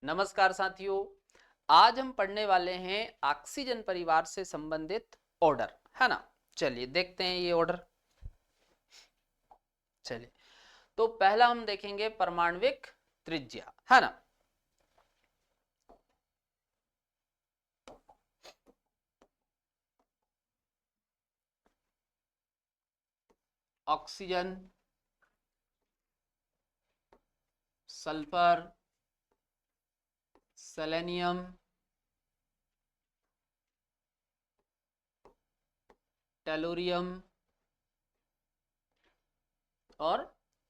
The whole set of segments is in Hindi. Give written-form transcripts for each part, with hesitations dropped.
नमस्कार साथियों, आज हम पढ़ने वाले हैं ऑक्सीजन परिवार से संबंधित ऑर्डर, है ना। चलिए देखते हैं ये ऑर्डर। चलिए, तो पहला हम देखेंगे परमाणविक त्रिज्या, है ना। ऑक्सीजन, सल्फर, सेलेनियम, टेलुरियम और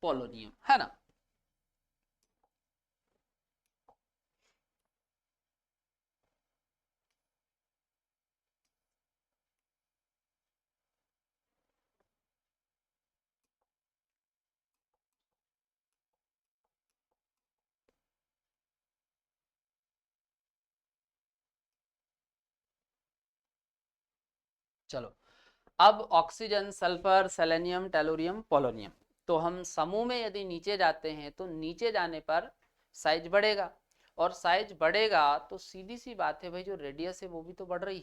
पोलोनियम, है ना। चलो, अब oxygen, sulphur, selenium, tellurium, polonium, तो हम समूह में यदि नीचे जाते हैं तो नीचे जाने पर साइज बढ़ेगा, और साइज बढ़ेगा तो सीधी सी बात है भाई, जो रेडियस है वो भी तो बढ़ रही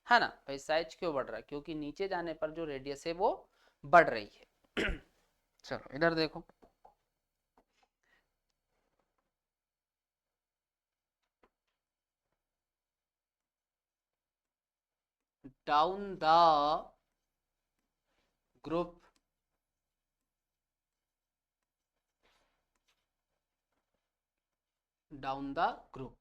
है ना भाई। साइज क्यों बढ़ रहा है? क्योंकि नीचे जाने पर जो रेडियस है वो बढ़ रही है। चलो इधर देखो, down the group down the group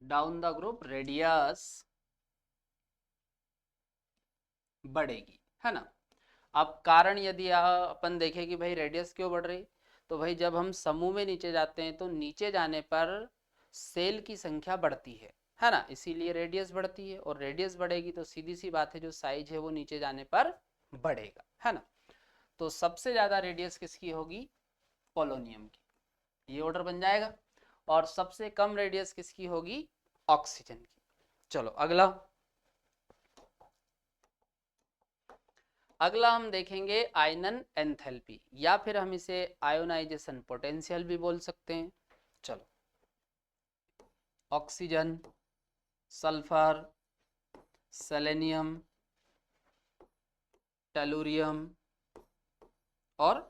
down the group radius बढ़ेगी, है ना। अब कारण यदि अपन देखें कि भाई रेडियस क्यों बढ़ रही, तो भाई जब हम समूह में नीचे जाते हैं तो नीचे जाने पर सेल की संख्या बढ़ती है ना, इसीलिए रेडियस बढ़ती है, और रेडियस बढ़ेगी तो सीधी सी बात है, जो साइज है वो नीचे जाने पर बढ़ेगा, है ना। तो सबसे ज्यादा रेडियस किसकी होगी? पोलोनियम की, ये ऑर्डर बन जाएगा। और सबसे कम रेडियस किसकी होगी? ऑक्सीजन की। चलो अगला, अगला हम देखेंगे आयनन एंथैल्पी, या फिर हम इसे आयोनाइजेशन पोटेंशियल भी बोल सकते हैं। चलो, ऑक्सीजन, सल्फर, सेलेनियम, टेलुरियम और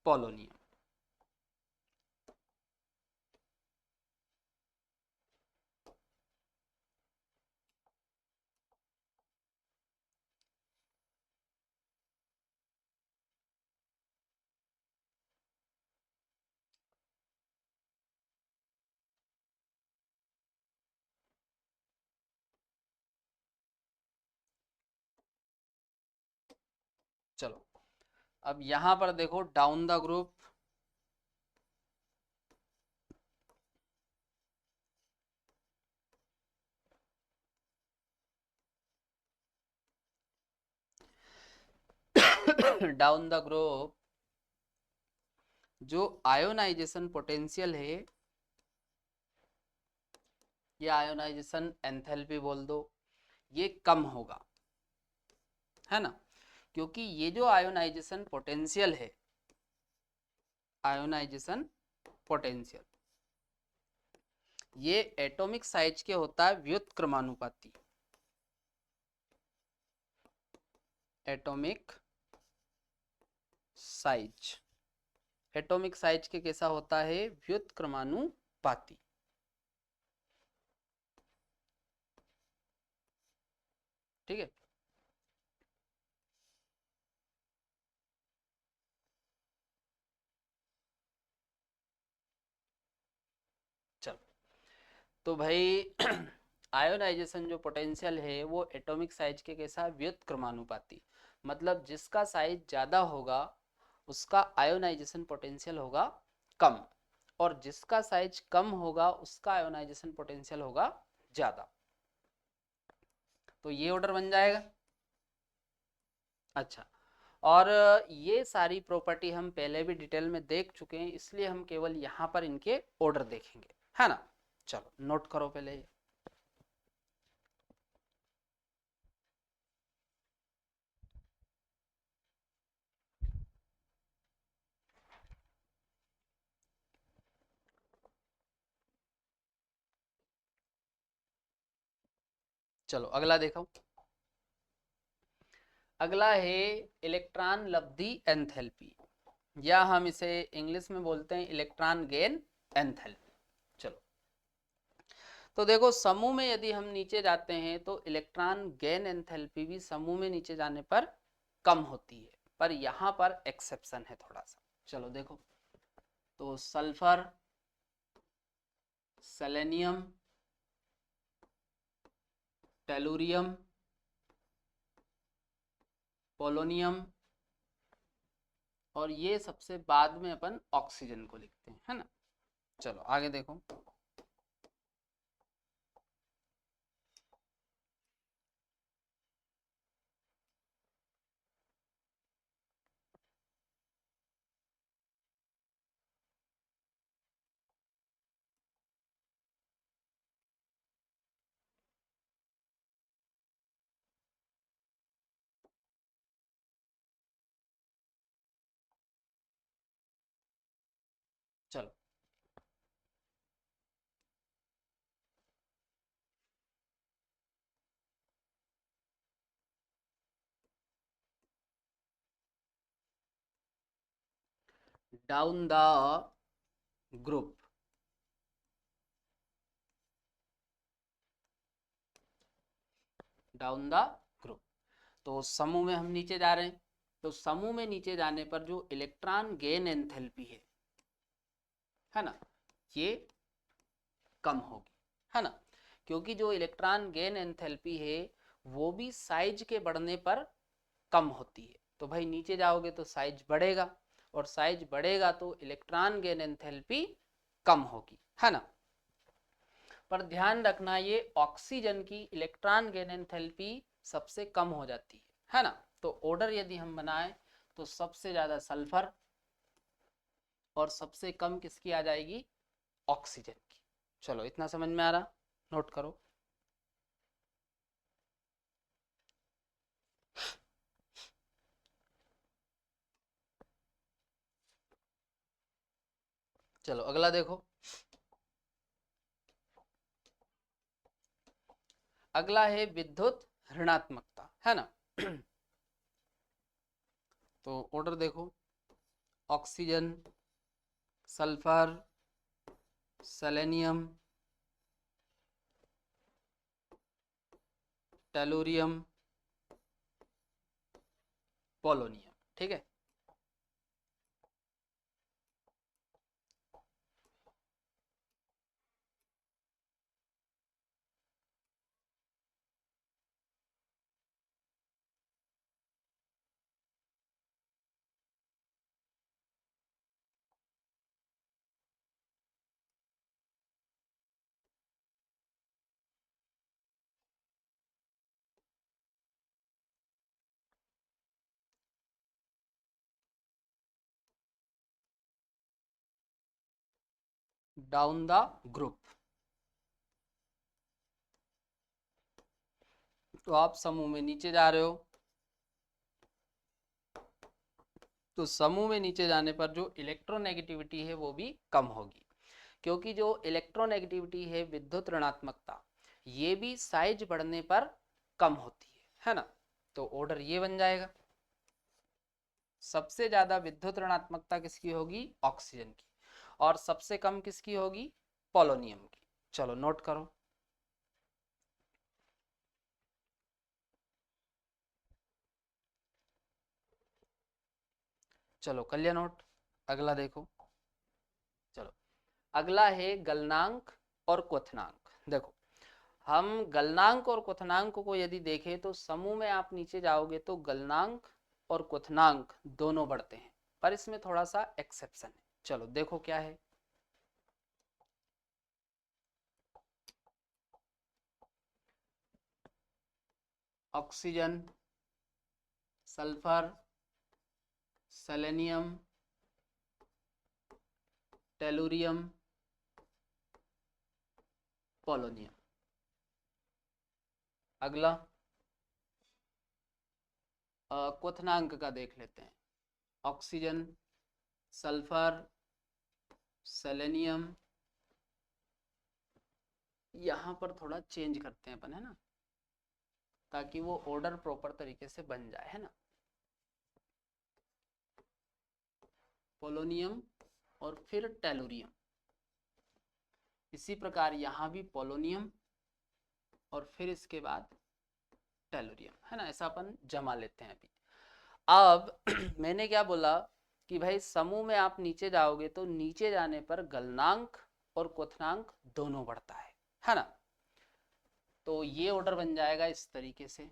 पोलोनियम। चलो, अब यहां पर देखो down the group, down the group जो आयोनाइजेशन पोटेंशियल है, या आयोनाइजेशन एंथैल्पी बोल दो, ये कम होगा, है ना। क्योंकि ये जो आयोनाइजेशन पोटेंशियल है, आयोनाइजेशन पोटेंशियल, ये एटॉमिक साइज के होता है व्युत्क्रमानुपाती। एटॉमिक साइज, एटॉमिक साइज के कैसा होता है? व्युत्क्रमानुपाती। ठीक है। चलो, तो भाई आयोनाइजेशन जो पोटेंशियल है वो एटॉमिक साइज के कैसा? व्युत्क्रमानुपाती। मतलब जिसका साइज ज्यादा होगा उसका आयोनाइजेशन पोटेंशियल होगा कम, और जिसका साइज कम होगा उसका आयोनाइजेशन पोटेंशियल होगा ज्यादा। तो ये ऑर्डर बन जाएगा। अच्छा, और ये सारी प्रॉपर्टी हम पहले भी डिटेल में देख चुके हैं, इसलिए हम केवल यहाँ पर इनके ऑर्डर देखेंगे, है ना। चलो नोट करो पहले ये। चलो अगला देखो। अगला है इलेक्ट्रॉन लब्धि एंथैल्पी, या हम इसे इंग्लिश में बोलते हैं इलेक्ट्रॉन गेन एंथैल्पी। चलो तो देखो, समूह में यदि हम नीचे जाते हैं तो इलेक्ट्रॉन गेन एंथैल्पी भी समूह में नीचे जाने पर कम होती है, पर यहां पर एक्सेप्शन है थोड़ा सा। चलो देखो, तो सल्फर, सेलेनियम, टेलुरियम, पोलोनियम, और ये सबसे बाद में अपन ऑक्सीजन को लिखते हैं, है ना। चलो आगे देखो। चलो down the group, down the group, तो समूह में हम नीचे जा रहे हैं, तो समूह में नीचे जाने पर जो इलेक्ट्रॉन गेन एंथैल्पी है ना, ये कम होगी, है ना। क्योंकि जो इलेक्ट्रॉन गेन एंथैल्पी है वो भी साइज के बढ़ने पर कम होती है। तो भाई नीचे जाओगे तो साइज बढ़ेगा, और साइज बढ़ेगा तो इलेक्ट्रॉन गेन एंथैल्पी कम होगी, है ना। पर ध्यान रखना, ये ऑक्सीजन की इलेक्ट्रॉन गेन एंथैल्पी सबसे कम हो जाती है ना। तो ऑर्डर यदि हम बनाएं तो सबसे ज्यादा सल्फर और सबसे कम किसकी आ जाएगी, ऑक्सीजन की। चलो इतना समझ में आ रहा, नोट करो। चलो अगला देखो। अगला है विद्युत ऋणात्मकता, है ना। तो ऑर्डर देखो, oxygen, sulphur, selenium, tellurium, polonium, ठीक है। डाउन द ग्रुप, तो आप समूह में नीचे जा रहे हो, तो समूह में नीचे जाने पर जो इलेक्ट्रोनेगेटिविटी है वो भी कम होगी। क्योंकि जो इलेक्ट्रोनेगेटिविटी है, विद्युत ऋणात्मकता, ये भी साइज बढ़ने पर कम होती है ना। तो ऑर्डर ये बन जाएगा, सबसे ज्यादा विद्युत ऋणात्मकता किसकी होगी, ऑक्सीजन की, और सबसे कम किसकी होगी, पोलोनियम की। चलो नोट करो। चलो कर लिया नोट, अगला देखो। चलो अगला है गलनांक और क्वथनांक। देखो, हम गलनांक और क्वथनांक को यदि देखें तो समूह में आप नीचे जाओगे तो गलनांक और क्वथनांक दोनों बढ़ते हैं, पर इसमें थोड़ा सा एक्सेप्शन है। चलो देखो क्या है। Oxygen, sulphur, selenium, tellurium, polonium. अगला क्वथनांक का देख लेते हैं। ऑक्सीजन, सल्फर, सेलेनियम, यहाँ पर थोड़ा चेंज करते हैं अपन, है ना। ताकि वो ऑर्डर प्रॉपर तरीके से बन जाए, है ना। पोलोनियम और फिर टेलुरियम। इसी प्रकार यहाँ भी पोलोनियम और फिर इसके बाद टेलुरियम, है ना। ऐसा अपन जमा लेते हैं अभी। अब मैंने क्या बोला कि भाई समूह में आप नीचे जाओगे तो नीचे जाने पर गलनांक और क्वथनांक दोनों बढ़ता है ना। तो ये ऑर्डर बन जाएगा इस तरीके से।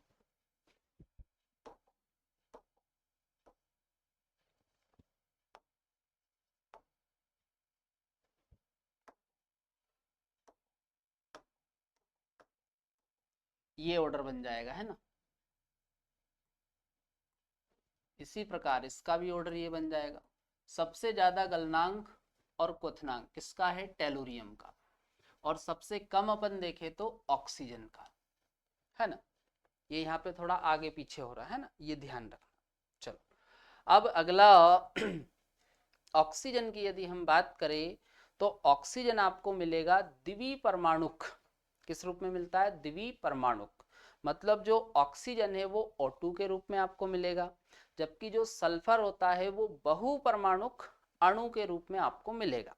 ये ऑर्डर बन जाएगा, है ना। इसी प्रकार इसका भी ऑर्डर ये बन जाएगा। सबसे ज्यादा गलनांक और क्वथनांक किसका है? टेलुरियम का। और सबसे कम अपन देखें तो ऑक्सीजन का, है ना। ये यहाँ पे थोड़ा आगे पीछे हो रहा है ना, ये ध्यान रखना। चलो अब अगला ऑक्सीजन की यदि हम बात करें तो ऑक्सीजन आपको मिलेगा द्विपरमाणुक। किस रूप में मिलता है? द्विपरमाणुक। मतलब जो ऑक्सीजन है वो O2 के रूप में आपको मिलेगा, जबकि जो सल्फर होता है वो बहुपरमाणुक अणु के रूप में आपको मिलेगा।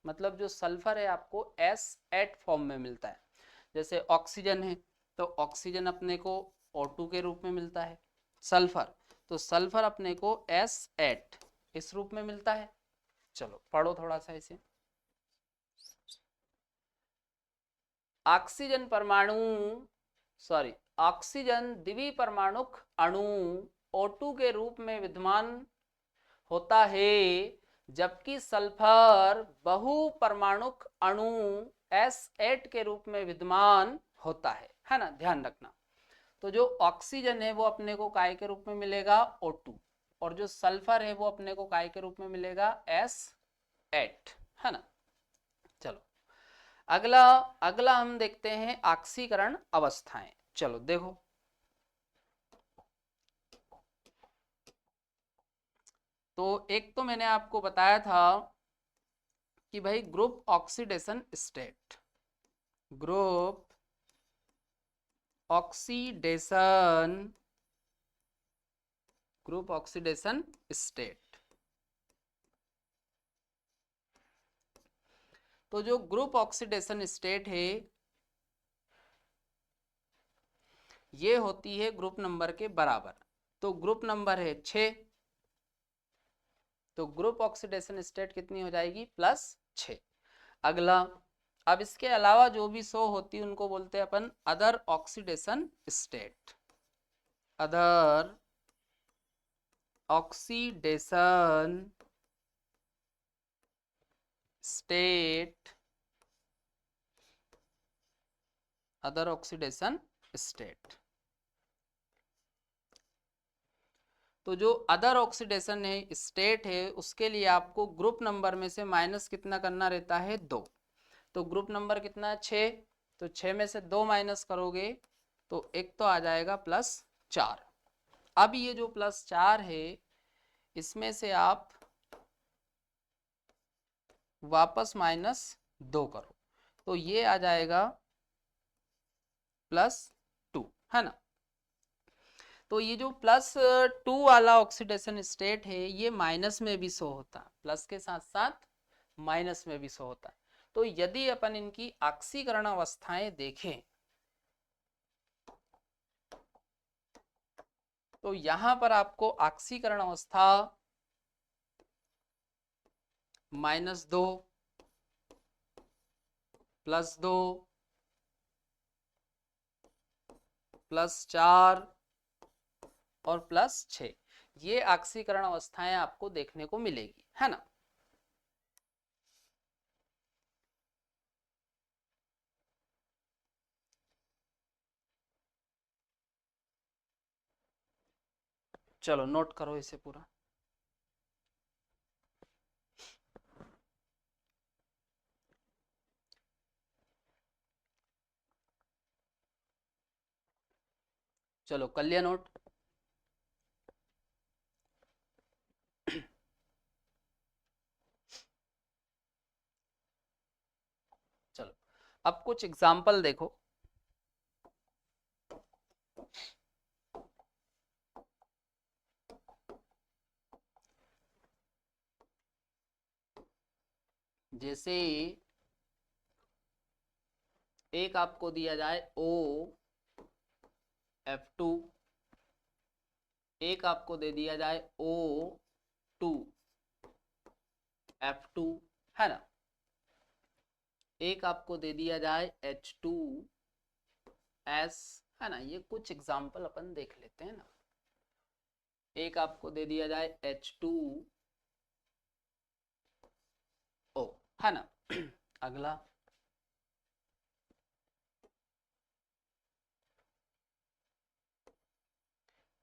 मतलब जो सल्फर है आपको S8 फॉर्म में मिलता है। जैसे ऑक्सीजन है तो ऑक्सीजन अपने को O2 के रूप में मिलता है, सल्फर तो सल्फर अपने को S8 इस रूप में मिलता है। चलो पढ़ो थोड़ा सा इसे। ऑक्सीजन परमाणु ऑक्सीजन द्विपरमाणुक अणु O2 के रूप में विद्यमान होता है, जबकि सल्फर बहुपरमाणुक अणु S8 के रूप में विद्यमान होता है ना। ध्यान रखना। तो जो ऑक्सीजन है वो अपने को काय के रूप में मिलेगा? O2। और जो सल्फर है वो अपने को काय के रूप में मिलेगा? S8, है ना। चलो अगला अगला हम देखते हैं ऑक्सीकरण अवस्थाएं। चलो देखो, तो एक तो मैंने आपको बताया था कि भाई group oxidation state, group oxidation state. तो जो ग्रुप ऑक्सीडेशन स्टेट है ये होती है ग्रुप नंबर के बराबर। तो ग्रुप नंबर है 6, तो ग्रुप ऑक्सीडेशन स्टेट कितनी हो जाएगी? +6। अगला, अब इसके अलावा जो भी 100 होती है उनको बोलते हैं अपन other oxidation state. Other oxidation state, other oxidation state. तो जो अदर ऑक्सीडेशन है स्टेट है उसके लिए आपको ग्रुप नंबर में से माइनस कितना करना रहता है? 2। तो ग्रुप नंबर कितना है? 6। तो 6 में से 2 माइनस करोगे तो एक तो आ जाएगा +4। अब ये जो +4 है इसमें से आप वापस -2 करो तो ये आ जाएगा +2, है ना। तो ये जो +2 वाला ऑक्सीडेशन स्टेट है ये माइनस में भी शो होता है, प्लस के साथ साथ माइनस में भी शो होता है। तो यदि अपन इनकी ऑक्सीकरण अवस्थाएं देखें तो यहां पर आपको ऑक्सीकरण अवस्था -2, +2, +4 और +6 ये ऑक्सीकरण अवस्थाएं आपको देखने को मिलेगी, है ना। चलो नोट करो इसे पूरा। चलो कर लिया नोट? चलो अब कुछ एग्जाम्पल देखो। जैसे एक आपको दिया जाए OF2, एक आपको दे दिया जाए O2F2, है ना, एक आपको दे दिया जाए H2S, है ना। ये कुछ एग्जाम्पल अपन देख लेते हैं ना। एक आपको दे दिया जाए H2O, है ना। अगला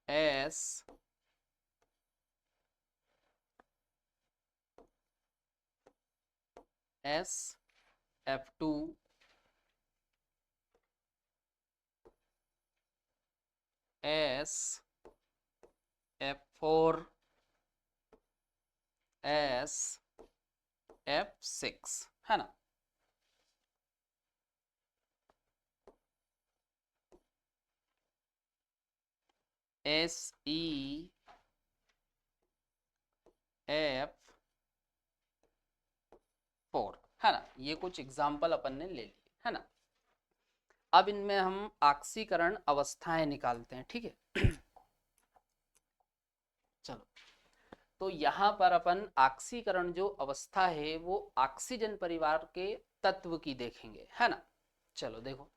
S F2 F4 F6, है ना। SEF4, है ना। ये कुछ एग्जाम्पल अपन ने ले लिए, है ना। अब इनमें हम ऑक्सीकरण अवस्थाएं निकालते हैं, ठीक है। चलो, तो यहाँ पर अपन ऑक्सीकरण जो अवस्था है वो ऑक्सीजन परिवार के तत्व की देखेंगे, है ना। चलो देखो,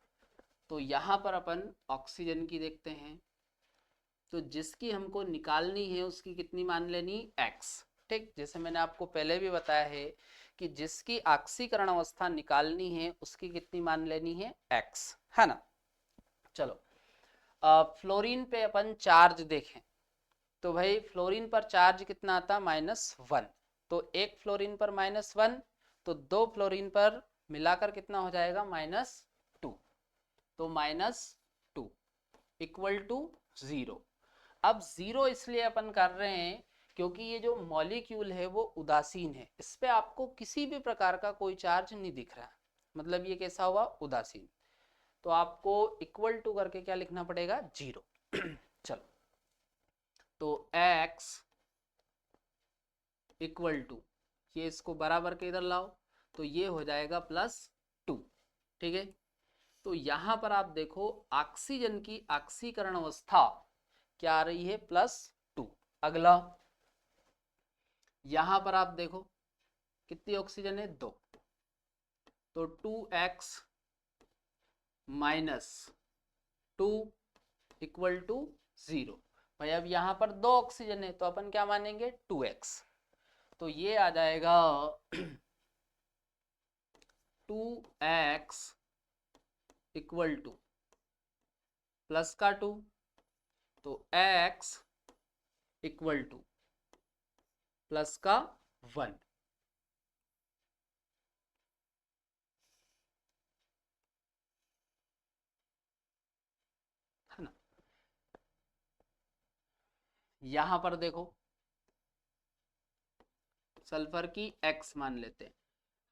तो यहाँ पर अपन ऑक्सीजन की देखते हैं, तो जिसकी हमको निकालनी है उसकी कितनी मान लेनी, x, ठीक। जैसे मैंने आपको पहले भी बताया है कि जिसकी ऑक्सीकरण अवस्था निकालनी है उसकी कितनी मान लेनी है, x, है ना। चलो, फ्लोरीन पे अपन चार्ज देखें, तो भाई फ्लोरीन पर चार्ज कितना आता, -1, तो एक फ्लोरीन पर -1, तो दो फ्लोरीन पर मिलाकर कितना हो जाएगा, -2, तो -2 इक्वल टू 0। अब 0 इसलिए अपन कर रहे हैं क्योंकि ये जो मॉलिक्यूल है वो उदासीन है, इस पे आपको किसी भी प्रकार का कोई चार्ज नहीं दिख रहा, मतलब ये कैसा हुआ, उदासीन। तो आपको इक्वल टू करके क्या लिखना पड़ेगा, 0। चलो, तो x इक्वल टू, ये इसको बराबर के इधर लाओ, तो ये हो जाएगा +2, ठीक है। तो यहां पर आप देखो ऑक्सीजन की ऑक्सीकरण अवस्था क्या आ रही है, +2। अगला यहां पर आप देखो कितनी ऑक्सीजन है, 2, तो 2x -2 इक्वल टू 0। भाई अब यहां पर 2 ऑक्सीजन है तो अपन क्या मानेंगे, 2x, तो ये आ जाएगा 2x इक्वल टू प्लस का 2, तो x इक्वल टू प्लस का 1, है ना। यहां पर देखो सल्फर की x मान लेते हैं,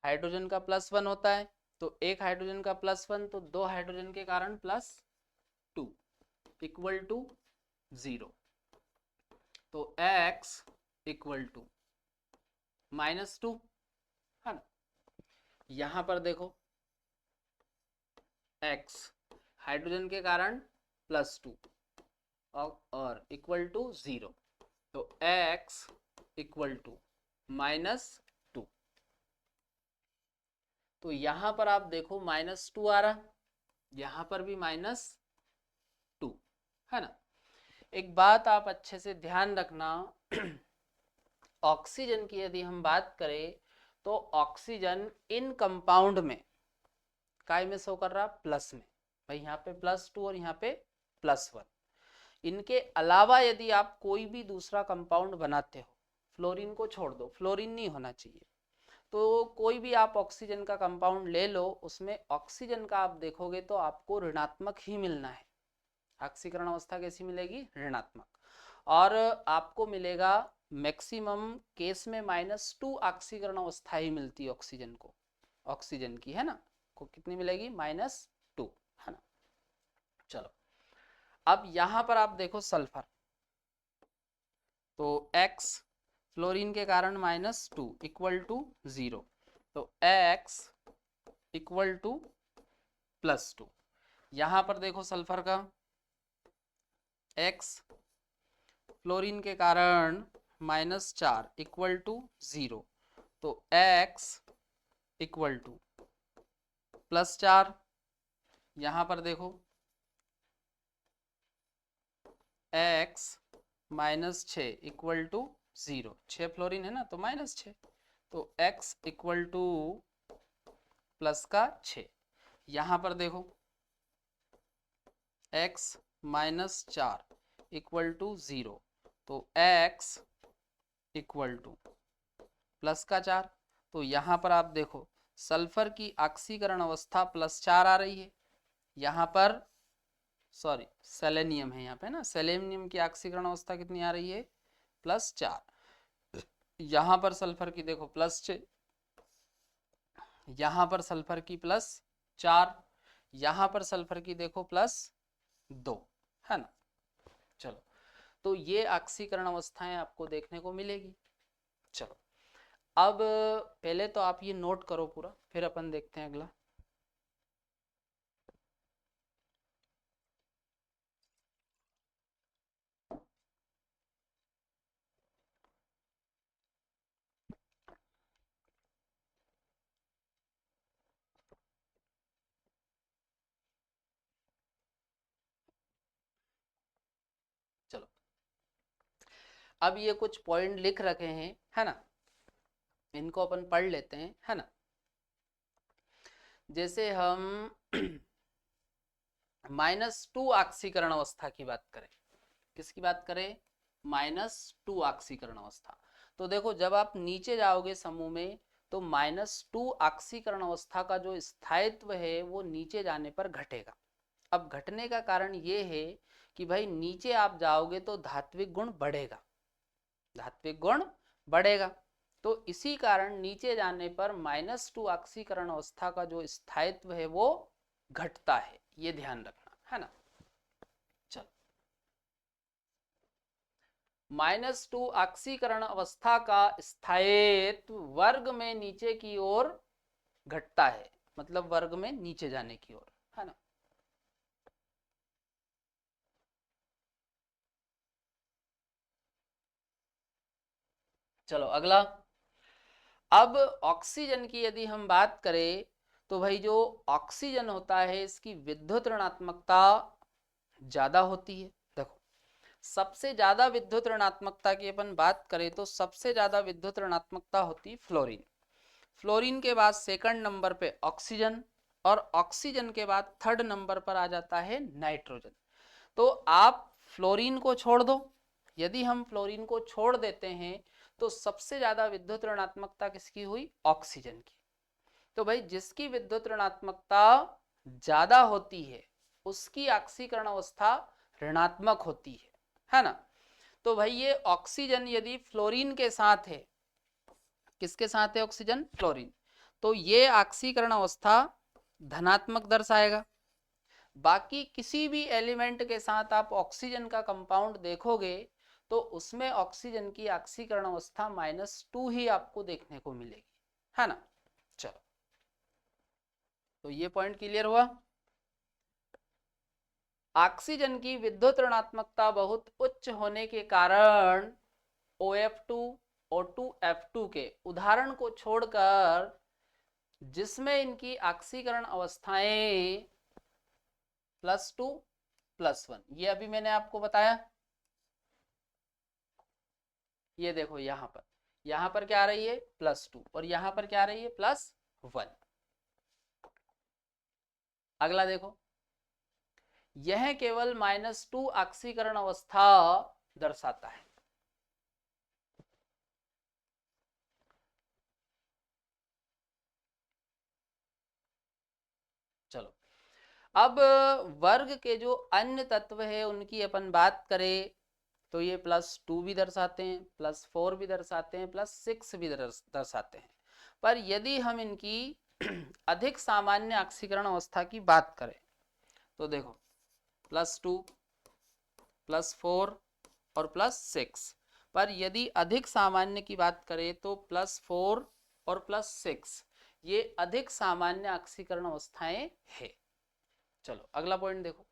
हाइड्रोजन का +1 होता है, तो एक हाइड्रोजन का +1, तो दो हाइड्रोजन के कारण +2 इक्वल टू 0, तो x इक्वल टू -2, है ना। यहां पर देखो x हाइड्रोजन के कारण +2 और इक्वल टू 0, तो x इक्वल टू -2, तो यहां पर आप देखो -2 आ रहा, यहां पर भी -2, है ना। एक बात आप अच्छे से ध्यान रखना, ऑक्सीजन की यदि हम बात करें तो ऑक्सीजन इन कंपाउंड में काय में शो कर रहा, प्लस में, भाई यहाँ पे +2 और यहाँ पे +1। इनके अलावा यदि आप कोई भी दूसरा कंपाउंड बनाते हो, फ्लोरीन को छोड़ दो, फ्लोरीन नहीं होना चाहिए, तो कोई भी आप ऑक्सीजन का कंपाउंड ले लो, उसमें ऑक्सीजन का आप देखोगे तो आपको ऋणात्मक ही मिलना है। ऑक्सीकरण अवस्था कैसी मिलेगी, ऋणात्मक, और आपको मिलेगा मैक्सिमम केस में -2 ऑक्सीकरण अवस्था ही मिलती है ऑक्सीजन को, ऑक्सीजन की, है ना, को कितनी मिलेगी, -2, है ना। चलो, अब यहां पर आप देखो सल्फर, तो x फ्लोरीन के कारण -2 इक्वल टू 0, तो x इक्वल टू +2। यहां पर देखो सल्फर का x फ्लोरीन के कारण -4 इक्वल टू 0, तो x इक्वल टू +4। यहां पर देखो x -6 इक्वल टू 0, 6 फ्लोरीन है ना तो -6, तो x इक्वल टू +6। यहां पर देखो x -4 इक्वल टू 0, तो x इक्वल टू +4। तो यहां पर आप देखो सल्फर की ऑक्सीकरण अवस्था +4 आ रही है। यहां पर सॉरी सेलेनियम है यहाँ पे ना, सेलेनियम की ऑक्सीकरण अवस्था कितनी आ रही है +4। यहां पर सल्फर की देखो +6, यहां पर सल्फर की +4, यहां पर सल्फर की देखो +2, है ना। चलो, तो ये ऑक्सीकरण अवस्थाएं आपको देखने को मिलेगी। चलो, अब पहले तो आप ये नोट करो पूरा, फिर अपन देखते हैं अगला। चलो, अब ये कुछ पॉइंट लिख रखे हैं, है ना, इनको अपन पढ़ लेते हैं, है ना। जैसे हम -2 ऑक्सीकरण अवस्था की बात करें, किसकी बात करें, -2 ऑक्सीकरण अवस्था। तो देखो जब आप नीचे जाओगे समूह में तो -2 ऑक्सीकरण अवस्था का जो स्थायित्व है वो नीचे जाने पर घटेगा। अब घटने का कारण ये है कि भाई नीचे आप जाओगे तो धात्विक गुण बढ़ेगा, धात्विक गुण बढ़ेगा। तो इसी कारण नीचे जाने पर -2 ऑक्सीकरण अवस्था का जो स्थायित्व है वो घटता है, ये ध्यान रखना, है ना। चल, -2 ऑक्सीकरण अवस्था का स्थायित्व वर्ग में नीचे की ओर घटता है, मतलब वर्ग में नीचे जाने की ओर, है ना। चलो अगला। अब ऑक्सीजन की यदि हम बात करें तो भाई जो ऑक्सीजन होता है इसकी विद्युत ऋणात्मकता ज्यादा होती है। देखो सबसे ज्यादा विद्युत ऋणात्मकता की अपन बात करें तो सबसे ज्यादा विद्युत ऋणात्मकता होती फ्लोरीन। फ्लोरीन के बाद सेकंड नंबर पे ऑक्सीजन, और ऑक्सीजन के बाद थर्ड नंबर पर आ जाता है नाइट्रोजन। तो आप फ्लोरीन को छोड़ दो, यदि हम फ्लोरीन को छोड़ देते हैं तो सबसे ज्यादा विद्युत ऋणात्मकता किसकी हुई, ऑक्सीजन की। तो भाई जिसकी विद्युत ऋणात्मकता ज्यादा होती है उसकी ऑक्सीकरण अवस्था ऋणात्मक होती है ना। तो भाई ये ऑक्सीजन यदि फ्लोरीन के साथ है, किसके साथ है ऑक्सीजन, फ्लोरीन, तो ये ऑक्सीकरण अवस्था धनात्मक दर्शाएगा। बाकी किसी भी एलिमेंट के साथ आप ऑक्सीजन का कंपाउंड देखोगे तो उसमें ऑक्सीजन की ऑक्सीकरण अवस्था -2 ही आपको देखने को मिलेगी, है ना। चलो, तो ये पॉइंट क्लियर हुआ। ऑक्सीजन की विद्युत ऋणात्मकता बहुत उच्च होने के कारण OF2 O2F2 के उदाहरण को छोड़कर जिसमें इनकी ऑक्सीकरण अवस्थाएं +2 +1, ये अभी मैंने आपको बताया। ये देखो यहां पर क्या आ रही है +2 और यहां पर क्या आ रही है +1। अगला देखो, यह केवल -2 ऑक्सीकरण अवस्था दर्शाता है। चलो, अब वर्ग के जो अन्य तत्व है उनकी अपन बात करें तो ये +2 भी दर्शाते हैं, +4 भी दर्शाते हैं, +6 भी दर्शाते हैं। पर यदि हम इनकी अधिक सामान्य ऑक्सीकरण अवस्था की बात करें तो देखो +2 +4 और +6, पर यदि अधिक सामान्य की बात करें तो +4 और +6 ये अधिक सामान्य ऑक्सीकरण अवस्थाएं है। चलो अगला पॉइंट देखो,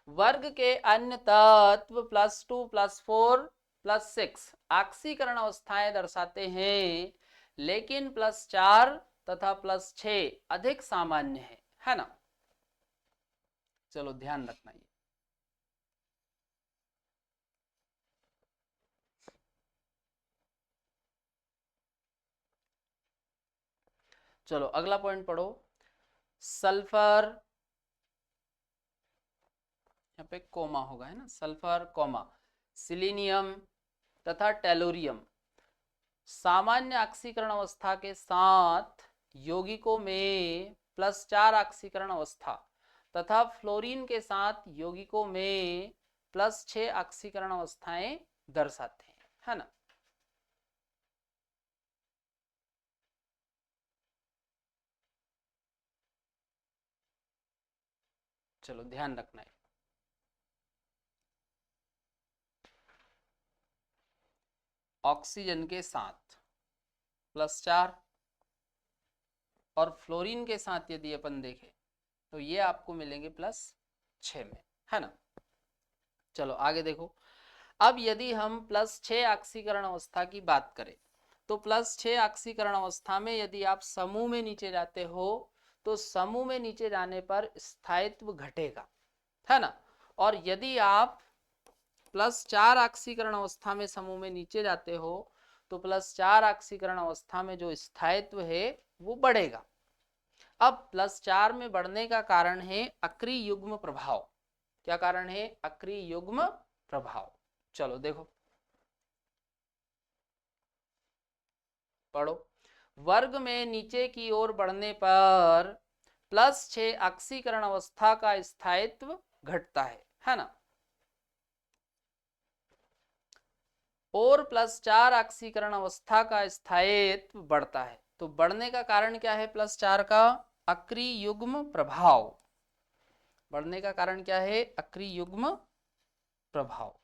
वर्ग के अन्य तत्व +2 +4 +6 ऑक्सीकरण अवस्थाएं दर्शाते हैं, लेकिन +4 तथा +6 अधिक सामान्य है ना। चलो ध्यान रखना ये। चलो अगला पॉइंट पढ़ो, सल्फर, यहाँ पे कोमा होगा है ना, सल्फर कोमा सिलीनियम तथा टेलोरियम सामान्य ऑक्सीकरण अवस्था के साथ यौगिकों में +4 ऑक्सीकरण अवस्था तथा फ्लोरीन के साथ यौगिकों में +6 ऑक्सीकरण अवस्थाएं दर्शाते हैं, है ना। चलो ध्यान रखना है, ऑक्सीजन के साथ +4 और फ्लोरीन के साथ यदि अपन देखें तो ये आपको मिलेंगे +6 में, है ना। चलो आगे देखो, अब यदि हम +6 ऑक्सीकरण अवस्था की बात करें तो +6 ऑक्सीकरण अवस्था में यदि आप समूह में नीचे जाते हो तो समूह में नीचे जाने पर स्थायित्व घटेगा, है ना। और यदि आप +4 ऑक्सीकरण अवस्था में समूह में नीचे जाते हो तो +4 ऑक्सीकरण अवस्था में जो स्थायित्व है वो बढ़ेगा। अब +4 में बढ़ने का कारण है अक्रिय युग्म प्रभाव। क्या कारण है? अक्रिय युग्म प्रभाव। चलो देखो पढ़ो, वर्ग में नीचे की ओर बढ़ने पर +6 ऑक्सीकरण अवस्था का स्थायित्व घटता है ना, और +4 ऑक्सीकरण अवस्था का स्थायित्व बढ़ता है। तो बढ़ने का कारण क्या है? +4 का अक्रिय युग्म प्रभाव। बढ़ने का कारण क्या है? अक्रिय युग्म प्रभाव।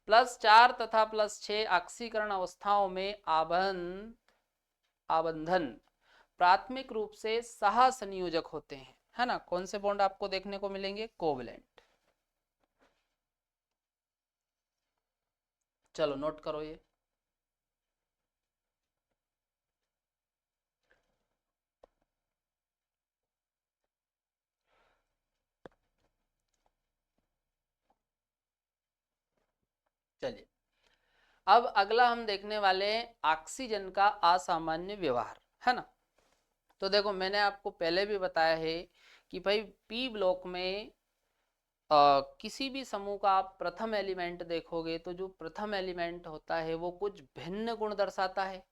+4 तथा +6 ऑक्सीकरण अवस्थाओं में आबंधन प्राथमिक रूप से सह संयोजक होते हैं, है ना। कौन से बॉन्ड आपको देखने को मिलेंगे? कोवलेंट। चलो नोट करो ये। चलिए अब अगला हम देखने वाले हैं ऑक्सीजन का असामान्य व्यवहार, है ना। तो देखो मैंने आपको पहले भी बताया है कि भाई पी ब्लॉक में किसी भी समूह का आप प्रथम एलिमेंट देखोगे तो जो प्रथम एलिमेंट होता है वो कुछ भिन्न गुण दर्शाता है,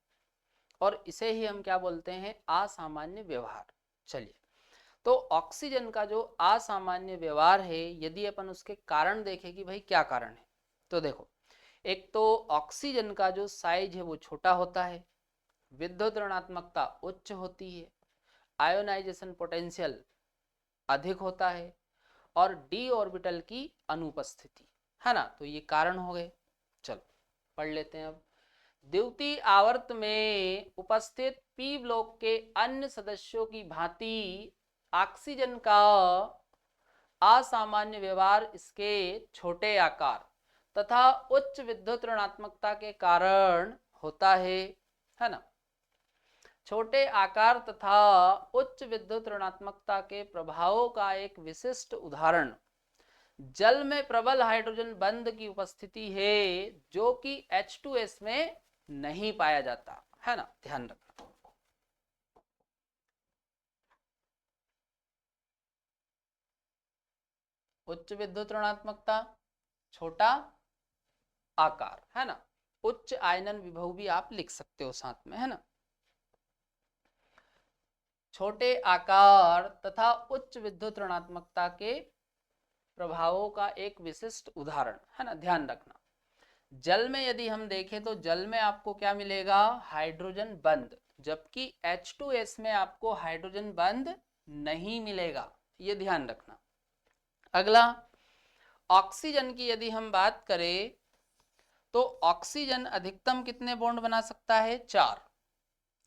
और इसे ही हम क्या बोलते हैं? असामान्य व्यवहार। चलिए, तो ऑक्सीजन का जो असामान्य व्यवहार है, यदि अपन उसके कारण देखें कि भाई क्या कारण है, तो देखो, एक तो ऑक्सीजन का जो साइज है वो छोटा होता है, विद्युत ऋणात्मकता उच्च होती है, आयोनाइजेशन पोटेंशियल अधिक होता है, और डी ऑर्बिटल की अनुपस्थिति, है ना। तो ये कारण हो गए। चलो पढ़ लेते हैं अब। द्वितीय आवर्त में उपस्थित पी ब्लॉक के अन्य सदस्यों की भांति ऑक्सीजन का असामान्य व्यवहार इसके छोटे आकार तथा उच्च विद्युत ऋणात्मकता के कारण होता है ना। छोटे आकार तथा उच्च विद्युत ऋणात्मकता के प्रभावों का एक विशिष्ट उदाहरण जल में प्रबल हाइड्रोजन बंध की उपस्थिति है, जो कि H2S में नहीं पाया जाता, है ना। ध्यान रखना। उच्च विद्युत ऋणात्मकता, छोटा आकार, है ना। उच्च आयनन विभव भी आप लिख सकते हो साथ में, है ना। छोटे आकार तथा उच्च विद्युत ऋणात्मकता के प्रभावों का एक विशिष्ट उदाहरण, है ना। ध्यान रखना, जल में यदि हम देखें तो जल में आपको क्या मिलेगा? हाइड्रोजन बंध, जबकि H2S में आपको हाइड्रोजन बंध नहीं मिलेगा, ये ध्यान रखना। अगला, ऑक्सीजन की यदि हम बात करें तो ऑक्सीजन अधिकतम कितने बॉन्ड बना सकता है? 4।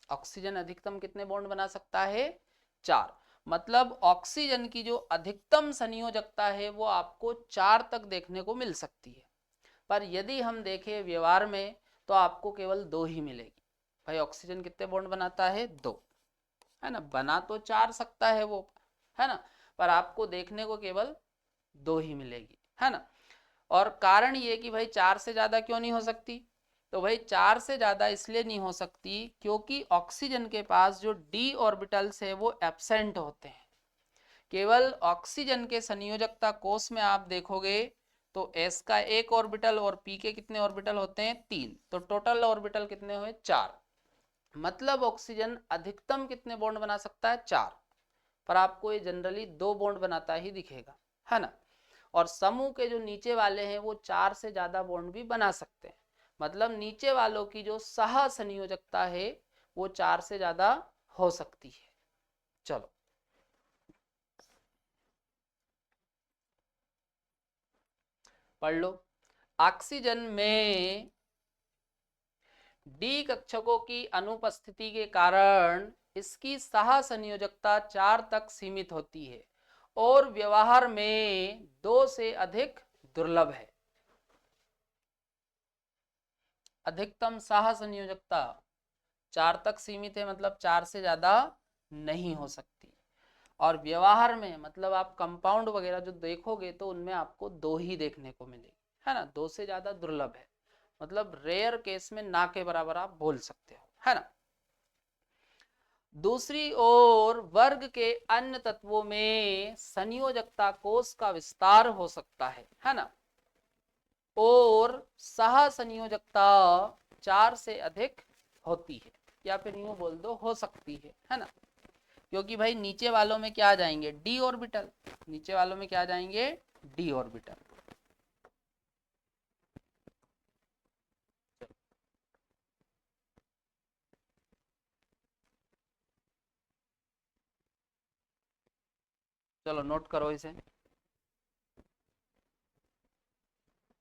ऑक्सीजन अधिकतम कितने बॉन्ड बना सकता है? 4। मतलब ऑक्सीजन की जो अधिकतम संयोजकता है वो आपको 4 तक देखने को मिल सकती है, पर यदि हम देखें व्यवहार में तो आपको केवल 2 ही मिलेगी। भाई ऑक्सीजन कितने बॉन्ड बनाता है? 2, है ना। बना तो 4 सकता है वो, है ना, पर आपको देखने को केवल 2 ही मिलेगी, है ना। और कारण ये कि भाई 4 से ज्यादा क्यों नहीं हो सकती? तो भाई 4 से ज्यादा इसलिए नहीं हो सकती क्योंकि ऑक्सीजन के पास जो डी ऑर्बिटल्स है वो एब्सेंट होते हैं। केवल ऑक्सीजन के संयोजकता कोष में आप देखोगे तो एस का एक ऑर्बिटल और पी के कितने ऑर्बिटल होते हैं? 3। तो टोटल ऑर्बिटल कितने हुए? 4। मतलब ऑक्सीजन अधिकतम कितने बॉन्ड बना सकता है? 4। पर आपको ये जनरली 2 बॉन्ड बनाता ही दिखेगा, है ना। और समूह के जो नीचे वाले हैं वो 4 से ज्यादा बॉन्ड भी बना सकते हैं। मतलब नीचे वालों की जो सह संयोजकता है वो 4 से ज्यादा हो सकती है। चलो पढ़ लो। ऑक्सीजन में डी कक्षकों की अनुपस्थिति के कारण इसकी सह संयोजकता 4 तक सीमित होती है और व्यवहार में 2 से अधिक दुर्लभ है। अधिकतम सह संयोजकता 4 तक सीमित है, मतलब 4 से ज्यादा नहीं हो सकती। और व्यवहार में मतलब आप कंपाउंड वगैरह जो देखोगे तो उनमें आपको 2 ही देखने को मिलेगी, है ना। 2 से ज्यादा दुर्लभ है, मतलब रेयर केस में ना के बराबर आप बोल सकते हो, है ना। दूसरी ओर वर्ग के अन्य तत्वों में संयोजकता कोष का विस्तार हो सकता है ना, और सह संयोजकता 4 से अधिक होती है, या फिर यूं बोल दो हो सकती है ना। क्योंकि भाई नीचे वालों में क्या आ जाएंगे? D orbital. नीचे वालों में क्या आ जाएंगे? D orbital. चलो नोट करो इसे,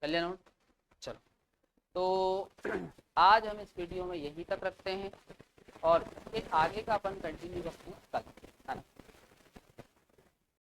कर लिया नोट? चलो तो आज हम इस वीडियो में यही तक रखते हैं और इसके आगे का अपन कंटिन्यू रखते हैं कल।